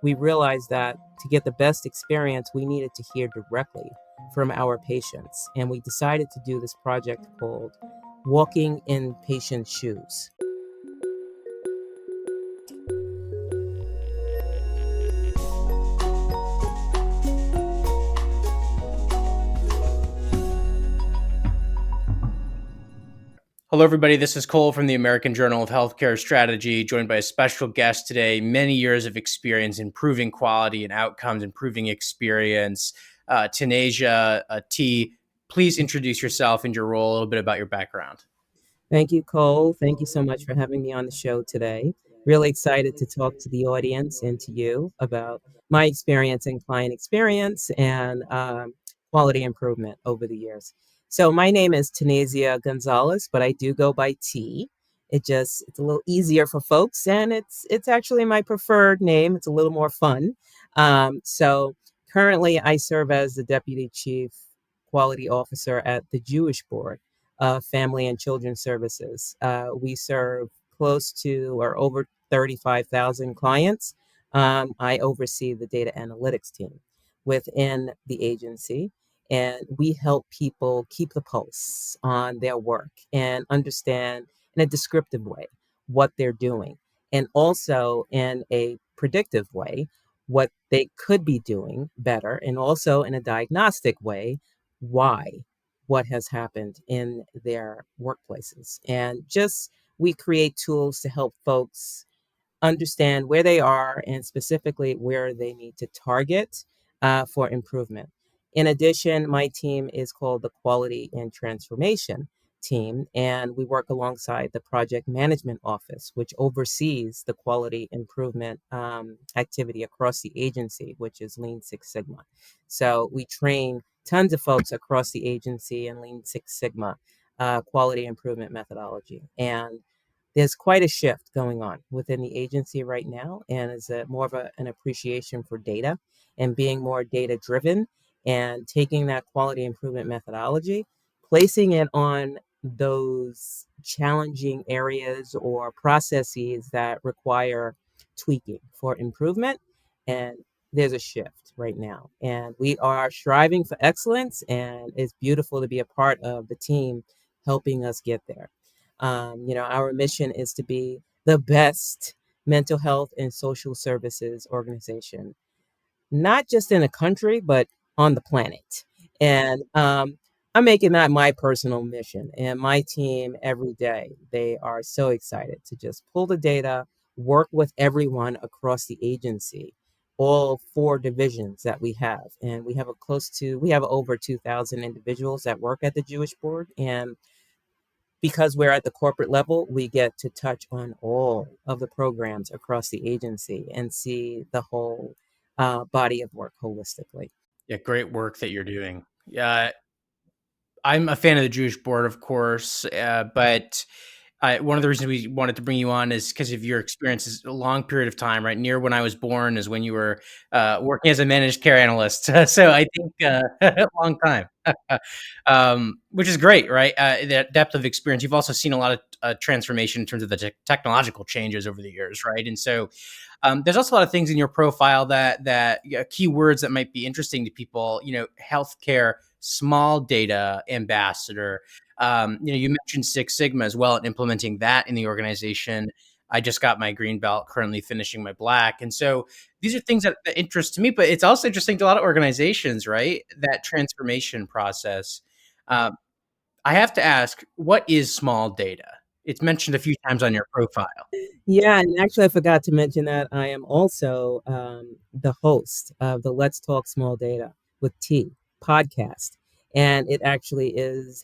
we realized that to get the best experience, we needed to hear directly from our patients. And we decided to do this project called Walking in Patients' Shoes. Hello, everybody. This is Cole from the American Journal of Healthcare Strategy, joined by a special guest today. Many years of experience improving quality and outcomes, improving experience. Tannasia T, please introduce yourself and your role, a little bit about your background. Thank you, Cole. Thank you so much for having me on the show today. Really excited to talk to the audience and to you about my experience in client experience and quality improvement over the years. So my name is Tannasia Gonzalez, but I do go by T. It's a little easier for folks, and it's actually my preferred name. It's a little more fun. So currently, I serve as the deputy chief quality officer at the Jewish Board of Family and Children's Services. We serve close to or over 35,000 clients. I oversee the data analytics team within the agency, and we help people keep the pulse on their work and understand in a descriptive way what they're doing, and also in a predictive way what they could be doing better, and also in a diagnostic way why what has happened in their workplaces. And just we create tools to help folks understand where they are and specifically where they need to target for improvement. In addition, my team is called the Quality and Transformation team, and we work alongside the Project Management Office, which oversees the quality improvement activity across the agency, which is Lean Six Sigma. So we train tons of folks across the agency in Lean Six Sigma quality improvement methodology. And there's quite a shift going on within the agency right now, and it's more of an appreciation for data and being more data driven and taking that quality improvement methodology, placing it on those challenging areas or processes that require tweaking for improvement. And there's a shift right now, and we are striving for excellence, and it's beautiful to be a part of the team helping us get there. Our mission is to be the best mental health and social services organization, not just in the country, but on the planet. And I'm making that my personal mission. And my team every day, they are so excited to just pull the data, work with everyone across the agency, all four divisions that we have. And we have over 2,000 individuals that work at the Jewish Board. And because we're at the corporate level, we get to touch on all of the programs across the agency and see the whole body of work holistically. Yeah, great work that you're doing. Yeah, I'm a fan of the Jewish Board, of course, but one of the reasons we wanted to bring you on is because of your experiences, a long period of time, right? Near when I was born is when you were working as a managed care analyst. So I think a long time, which is great, right? That depth of experience. You've also seen a lot of transformation in terms of the technological changes over the years, right? And so there's also a lot of things in your profile that keywords that might be interesting to people. Healthcare small data ambassador. You mentioned Six Sigma as well, and implementing that in the organization. I just got my green belt, currently finishing my black. And so these are things that interest to me, but it's also interesting to a lot of organizations, right? That transformation process. Um, I have to ask, what is small data? It's mentioned a few times on your profile. Yeah, and actually, I forgot to mention that I am also the host of the Let's Talk Small Data with T podcast, and it actually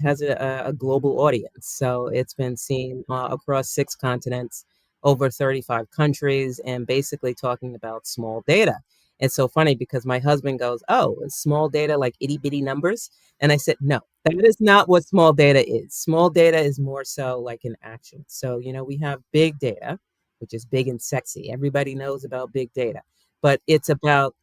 has a global audience. So it's been seen across 6 continents, over 35 countries, and basically talking about small data. It's so funny because my husband goes, "Oh, is small data like itty bitty numbers?" And I said, "No, that is not what small data is. Small data is more so like an action." So, we have big data, which is big and sexy. Everybody knows about big data, but it's about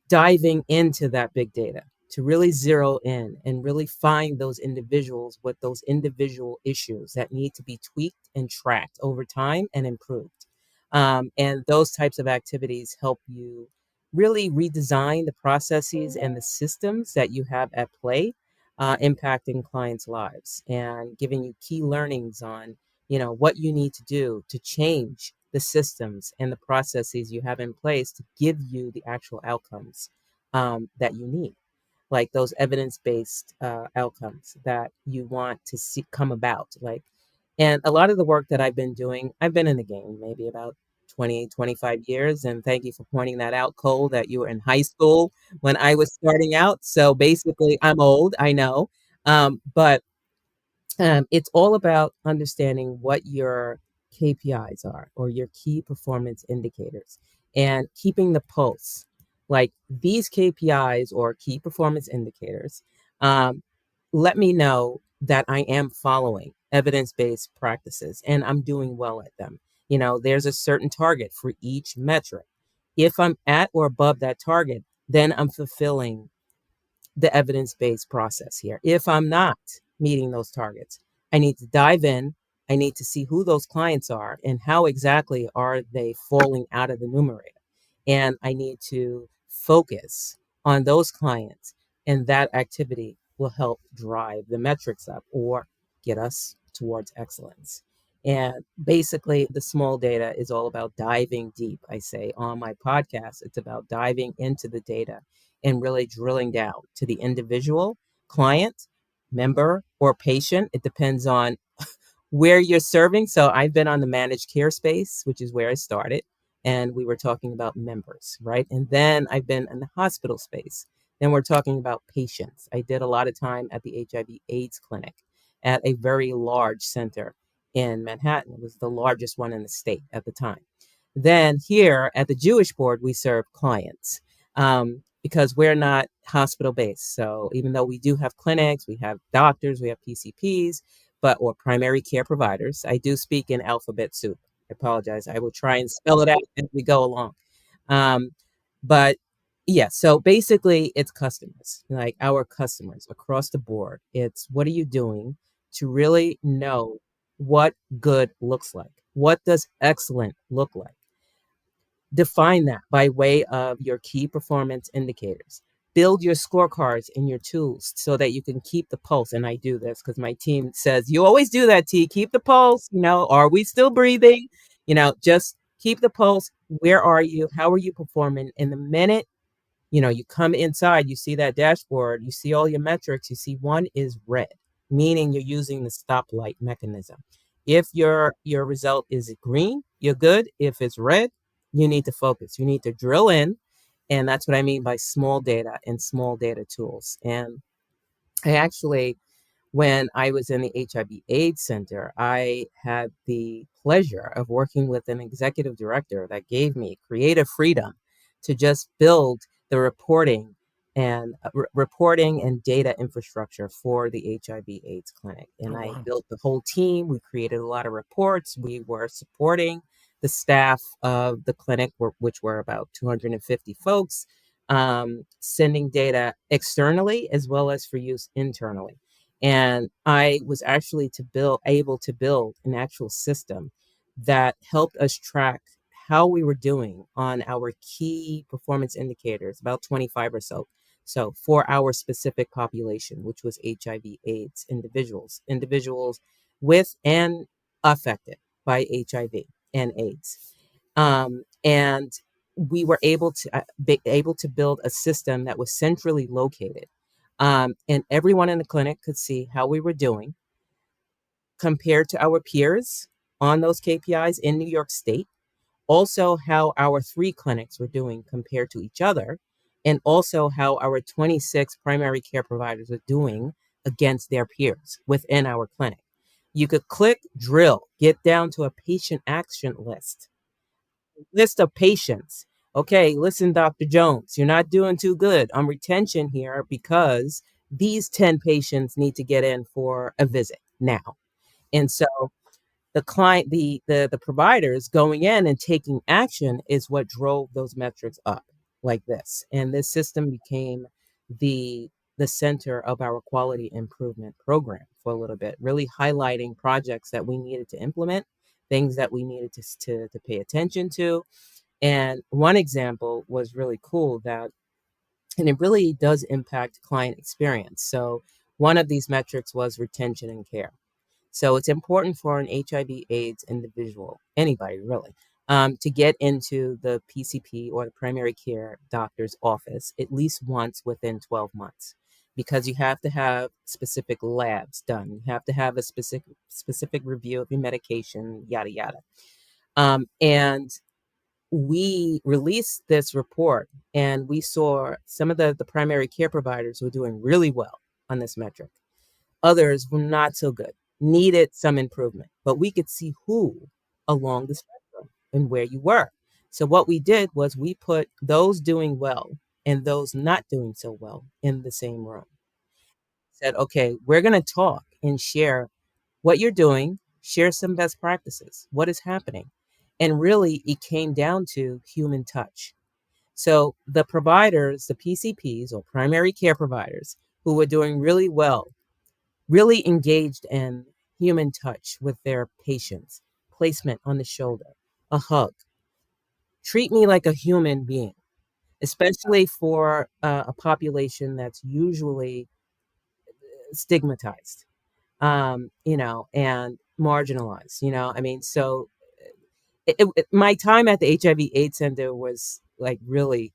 diving into that big data to really zero in and really find those individuals with those individual issues that need to be tweaked and tracked over time and improved. And those types of activities help you really redesign the processes and the systems that you have at play, impacting clients' lives and giving you key learnings on, what you need to do to change the systems and the processes you have in place to give you the actual outcomes that you need, like those evidence-based outcomes that you want to see come about. And a lot of the work that I've been doing, I've been in the game maybe about 20, 25 years. And thank you for pointing that out, Cole, that you were in high school when I was starting out. So basically, I'm old, I know. But it's all about understanding what your KPIs are, or your key performance indicators, and keeping the pulse. Like these KPIs or key performance indicators, um, let me know that I am following evidence based practices and I'm doing well at them. There's a certain target for each metric. If I'm at or above that target, then I'm fulfilling the evidence based process here. If I'm not meeting those targets, I need to dive in. I need to see who those clients are and how exactly are they falling out of the numerator. And I need to focus on those clients, and that activity will help drive the metrics up or get us towards excellence. And basically, the small data is all about diving deep. I say on my podcast, it's about diving into the data and really drilling down to the individual client, member, or patient. It depends on where you're serving. So I've been on the managed care space, which is where I started. And we were talking about members, right? And then I've been in the hospital space. Then we're talking about patients. I did a lot of time at the HIV AIDS clinic at a very large center in Manhattan. It was the largest one in the state at the time. Then here at the Jewish board, we serve clients, because we're not hospital based. So even though we do have clinics, we have doctors, we have PCPs, but or primary care providers. I do speak in alphabet soup. I apologize. I will try and spell it out as we go along. Um, but yeah, so basically it's customers, like our customers across the board. It's what are you doing to really know what good looks like? What does excellent look like? Define that by way of your key performance indicators. Build your scorecards and your tools so that you can keep the pulse. And I do this because my team says, you always do that, T. Keep the pulse. Are we still breathing? Just keep the pulse. Where are you? How are you performing? In the minute you come inside, you see that dashboard, you see all your metrics, you see one is red, meaning you're using the stoplight mechanism. If your result is green, you're good. If it's red, you need to focus. You need to drill in. And that's what I mean by small data and small data tools. And I actually, when I was in the HIV AIDS Center, I had the pleasure of working with an executive director that gave me creative freedom to just build the reporting and data infrastructure for the HIV AIDS clinic. Oh, And I wow. built the whole team. We created a lot of reports. We were supporting the staff of the clinic, which were about 250 folks, sending data externally as well as for use internally. And I was actually able to build an actual system that helped us track how we were doing on our key performance indicators, about 25 or so. So for our specific population, which was HIV AIDS individuals with and affected by HIV and AIDS. And we were able to build a system that was centrally located, and everyone in the clinic could see how we were doing compared to our peers on those KPIs in New York State. Also, how our three clinics were doing compared to each other, and also how our 26 primary care providers are doing against their peers within our clinic. You could click drill, get down to a patient action list of patients. Okay, listen, Dr. Jones, you're not doing too good on retention here because these 10 patients need to get in for a visit now. And so the providers going in and taking action is what drove those metrics up like this. And this system became the the center of our quality improvement program for a little bit, really highlighting projects that we needed to implement things that we needed to pay attention to. And one example was really cool that, and it really does impact client experience. So one of these metrics was retention and care. So it's important for an HIV/AIDS individual, anybody really, to get into the PCP or the primary care doctor's office at least once within 12 months, because you have to have specific labs done. You have to have a specific review of your medication, yada yada. And we released this report, and we saw some of the primary care providers were doing really well on this metric. Others were not so good, needed some improvement, but we could see who along the spectrum and where you were. So what we did was we put those doing well and those not doing so well in the same room. Said, okay, we're going to talk and share what you're doing, share some best practices, what is happening. And really, it came down to human touch. So the providers, the PCPs or primary care providers who were doing really well, really engaged in human touch with their patients, placement on the shoulder, a hug. Treat me like a human being, especially for a population that's usually stigmatized, and marginalized. I mean, so my time at the HIV/AIDS Center was like really,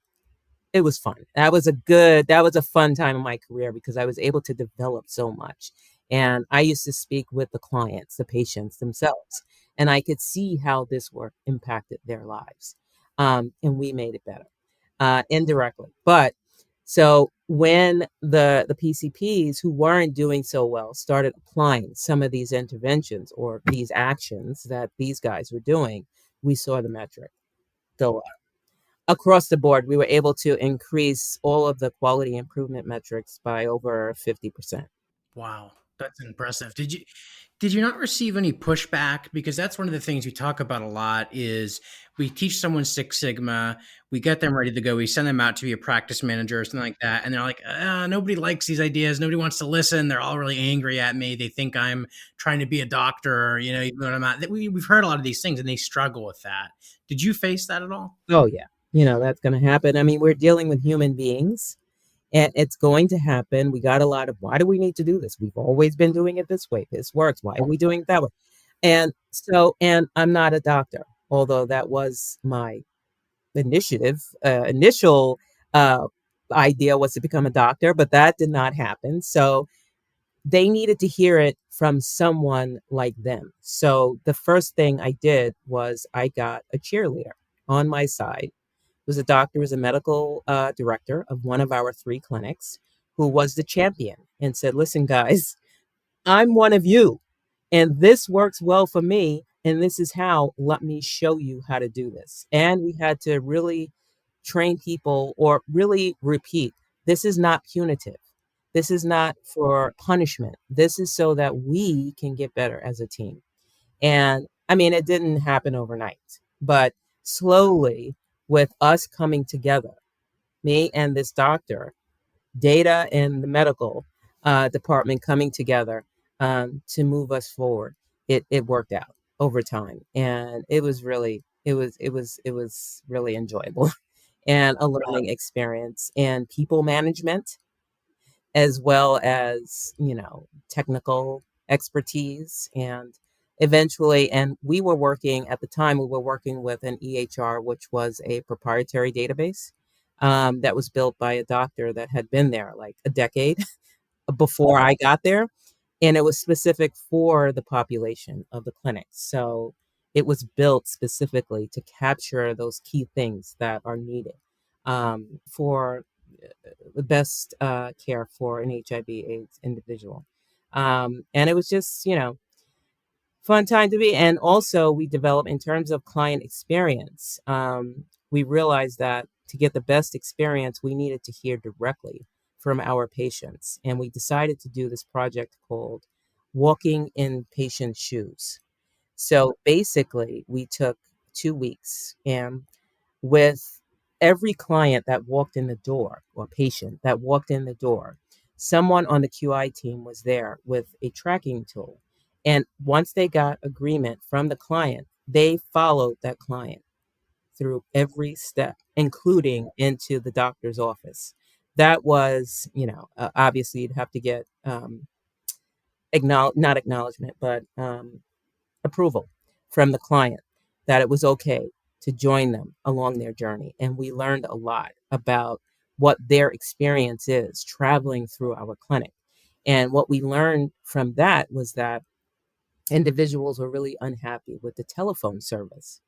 it was fun. That was a fun time in my career because I was able to develop so much. And I used to speak with the clients, the patients themselves, and I could see how this work impacted their lives. And we made it better, indirectly. But so when the PCPs who weren't doing so well started applying some of these interventions or these actions that these guys were doing, we saw the metric go up across the board. We were able to increase all of the quality improvement metrics by over 50%. Wow, that's impressive. Did you not receive any pushback? Because that's one of the things we talk about a lot is we teach someone Six Sigma, we get them ready to go, we send them out to be a practice manager or something like that, and they're like, nobody likes these ideas, nobody wants to listen, they're all really angry at me, they think I'm trying to be a doctor, even when I'm not. We've heard a lot of these things, and they struggle with that. Did you face that at all? Oh, yeah. That's going to happen. I mean, we're dealing with human beings, and it's going to happen. We got a lot of, why do we need to do this? We've always been doing it this way. This works. Why are we doing it that way? And I'm not a doctor, although that was my initial uh, idea was to become a doctor, but that did not happen. So they needed to hear it from someone like them. So the first thing I did was I got a cheerleader on my side. Was a doctor, was a medical director of one of our three clinics, who was the champion and said, listen, guys, I'm one of you, and this works well for me. And this is how, let me show you how to do this. And we had to really train people or really repeat, this is not punitive. This is not for punishment. This is so that we can get better as a team. And I mean, it didn't happen overnight, but slowly, with us coming together, me and this doctor, data and the medical department coming together to move us forward, it worked out over time, and it was really enjoyable and a learning experience and people management, as well as technical expertise. And eventually, and we were working at the time, we were working with an EHR, which was a proprietary database that was built by a doctor that had been there like a decade before I got there, and it was specific for the population of the clinic. So it was built specifically to capture those key things that are needed for the best care for an HIV/AIDS individual. And it was just, fun time to be. And also, we developed in terms of client experience. We realized that to get the best experience, we needed to hear directly from our patients. And we decided to do this project called Walking in Patient Shoes. So basically, we took 2 weeks, and with every client that walked in the door or patient that walked in the door, someone on the QI team was there with a tracking tool. And once they got agreement from the client, they followed that client through every step, including into the doctor's office. That was, obviously you'd have to get not acknowledgement, but approval from the client that it was okay to join them along their journey. And we learned a lot about what their experience is traveling through our clinic. And what we learned from that was that individuals were really unhappy with the telephone service.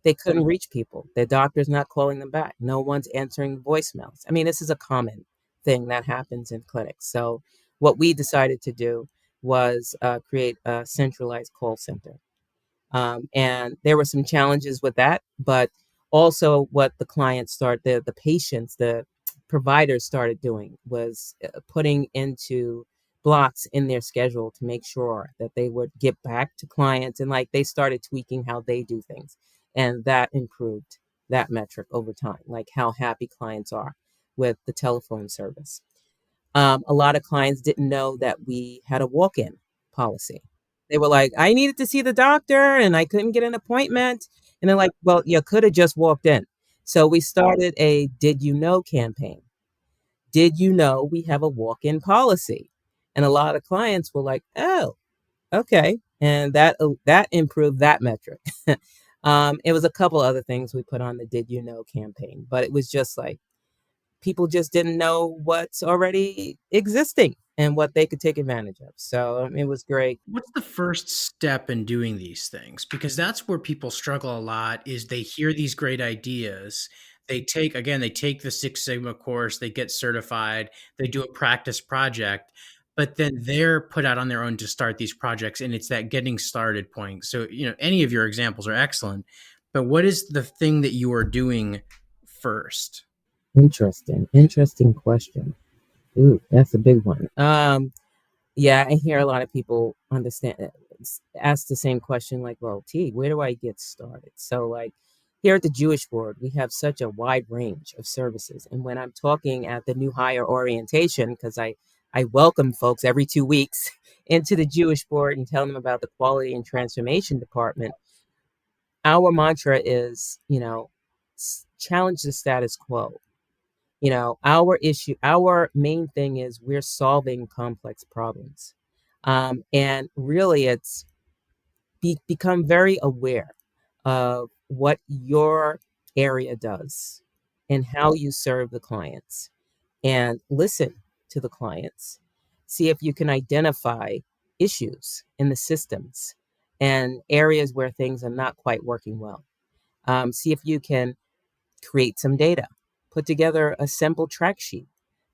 They couldn't reach people. Their doctor's not calling them back. No one's answering voicemails. I mean, this is a common thing that happens in clinics. So, what we decided to do was create a centralized call center, and there were some challenges with that, but also what the clients the patients, the providers started doing was putting into blocks in their schedule to make sure that they would get back to clients, and like they started tweaking how they do things. And that improved that metric over time, like how happy clients are with the telephone service. A lot of clients didn't know that we had a walk-in policy. They were like, "I needed to see the doctor and I couldn't get an appointment." And they're like, "Well, you could have just walked in." So we started a "Did you know" campaign. Did you know we have a walk-in policy? And a lot of clients were like, "Oh, okay." And that improved that metric. It was a couple other things we put on the "Did you know" campaign, but it was just like people just didn't know what's already existing and what they could take advantage of. So it was great. What's the first step in doing these things? Because that's where people struggle a lot is they hear these great ideas. They take the Six Sigma course, they get certified, they do a practice project, but then they're put out on their own to start these projects. And it's that getting started point. So, any of your examples are excellent, but what is the thing that you are doing first? Interesting question. Ooh, that's a big one. Yeah, I hear a lot of people ask the same question, like, "Well, T, where do I get started?" So, like, here at the Jewish Board, we have such a wide range of services. And when I'm talking at the new hire orientation, because I welcome folks every 2 weeks into the Jewish Board and tell them about the Quality and Transformation Department, our mantra is, challenge the status quo. Our main thing is we're solving complex problems. And really, it's become very aware of what your area does and how you serve the clients, and listen to the clients. See if you can identify issues in the systems and areas where things are not quite working well. See if you can create some data, put together a simple track sheet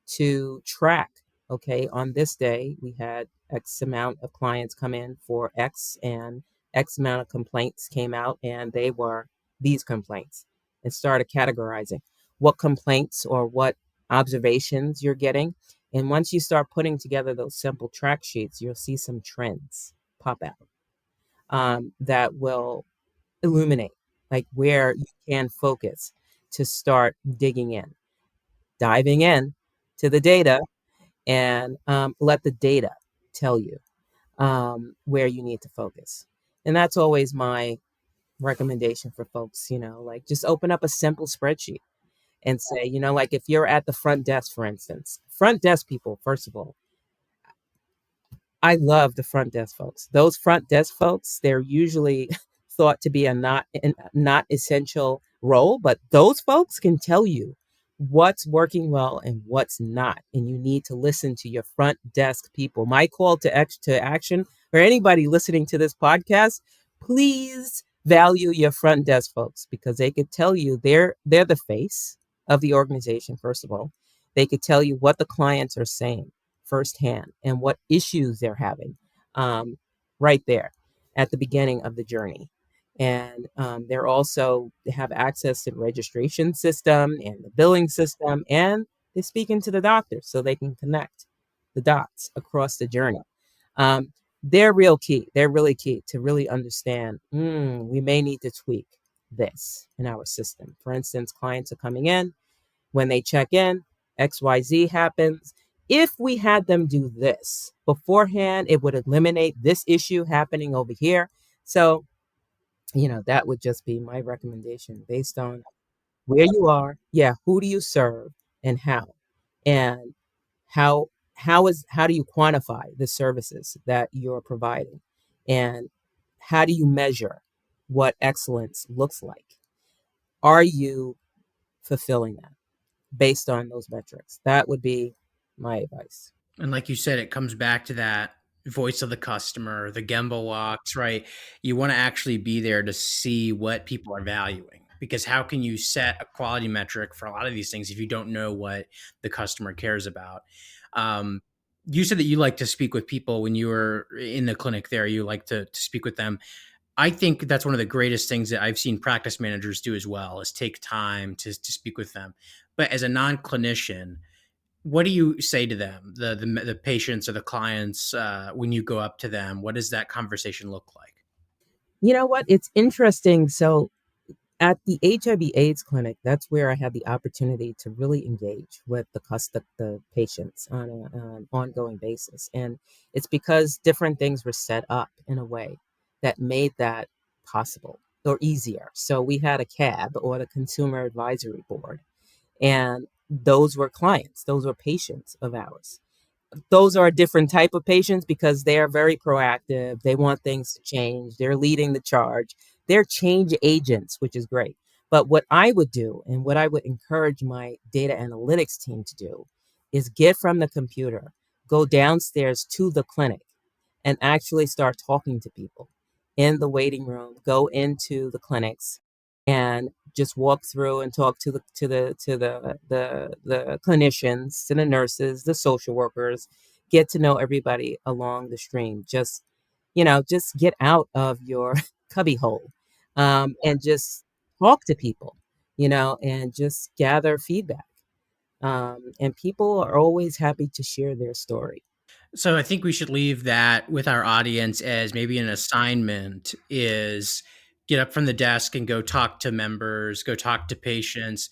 to track. Okay, on this day, we had X amount of clients come in for X, and X amount of complaints came out, and they were these complaints, and started categorizing what complaints or what observations you're getting. And once you start putting together those simple track sheets, you'll see some trends pop out that will illuminate like where you can focus to start digging in, diving in to the data, and let the data tell you where you need to focus. And that's always my recommendation for folks, like just open up a simple spreadsheet and say, like if you're at the front desk, for instance, front desk people, first of all, I love the front desk folks. Those front desk folks, they're usually thought to be a not essential role, but those folks can tell you what's working well and what's not. And you need to listen to your front desk people. My call to action for anybody listening to this podcast, please value your front desk folks, because they could tell you they're the face of the organization, first of all. They could tell you what the clients are saying firsthand and what issues they're having, um, right there at the beginning of the journey. And they're also they have access to the registration system and the billing system, and they speak into the doctor so they can connect the dots across the journey. Um, they're real key. They're really key to really understand. We may need to tweak this in our system. For instance, clients are coming in, when they check in, XYZ happens. if we had them do this beforehand, it would eliminate this issue happening over here. So, that would just be my recommendation based on where you are. Yeah, who do you serve and how? And how do you quantify the services that you're providing? And how do you measure what excellence looks like? Are you fulfilling that based on those metrics? That would be my advice. And like you said, it comes back to that voice of the customer, the Gemba walks, right? You want to actually be there to see what people are valuing. Because how can you set a quality metric for a lot of these things if you don't know what the customer cares about? Um, you said that you like to speak with people when you were in the clinic there. You like to speak with them. I think that's one of the greatest things that I've seen practice managers do as well is take time to speak with them. But as a non-clinician, what do you say to them, the patients or the clients, when you go up to them? What does that conversation look like? You know what? It's interesting. So at the HIV/AIDS clinic, that's where I had the opportunity to really engage with the patients on an ongoing basis, and it's because different things were set up in a way that made that possible or easier. So we had a CAB, or the Consumer Advisory Board, and those were clients, those were patients of ours. Those are a different type of patients because they are very proactive. They want things to change. They're leading the charge. They're change agents, which is great. But what I would do and what I would encourage my data analytics team to do is get from the computer, go downstairs to the clinic, and actually start talking to people in the waiting room, go into the clinics and just walk through and talk to the clinicians, to the nurses, the social workers, get to know everybody along the stream. Just get out of your cubby hole, and just talk to people, and just gather feedback. And people are always happy to share their story. So I think we should leave that with our audience as maybe an assignment is get up from the desk and go talk to members, go talk to patients.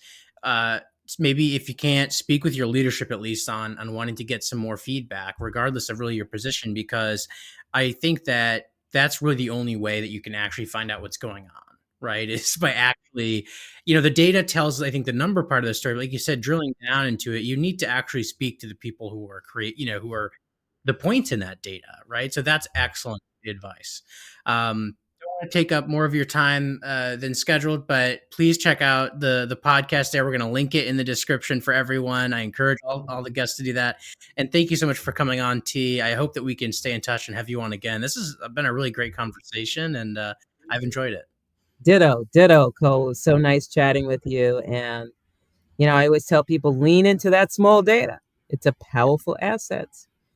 Maybe if you can't speak with your leadership at least on wanting to get some more feedback, regardless of really your position, because I think that that's really the only way that you can actually find out what's going on, right? Is by actually, the data tells, I think, the number part of the story. Like you said, drilling down into it, you need to actually speak to the people who are who are the points in that data, right? So that's excellent advice. Don't want to take up more of your time than scheduled, but please check out the podcast there. We're going to link it in the description for everyone. I encourage all the guests to do that. And thank you so much for coming on, T. I hope that we can stay in touch and have you on again. This has been a really great conversation, and I've enjoyed it. Ditto, ditto, Cole. It was so nice chatting with you. And I always tell people lean into that small data. It's a powerful asset.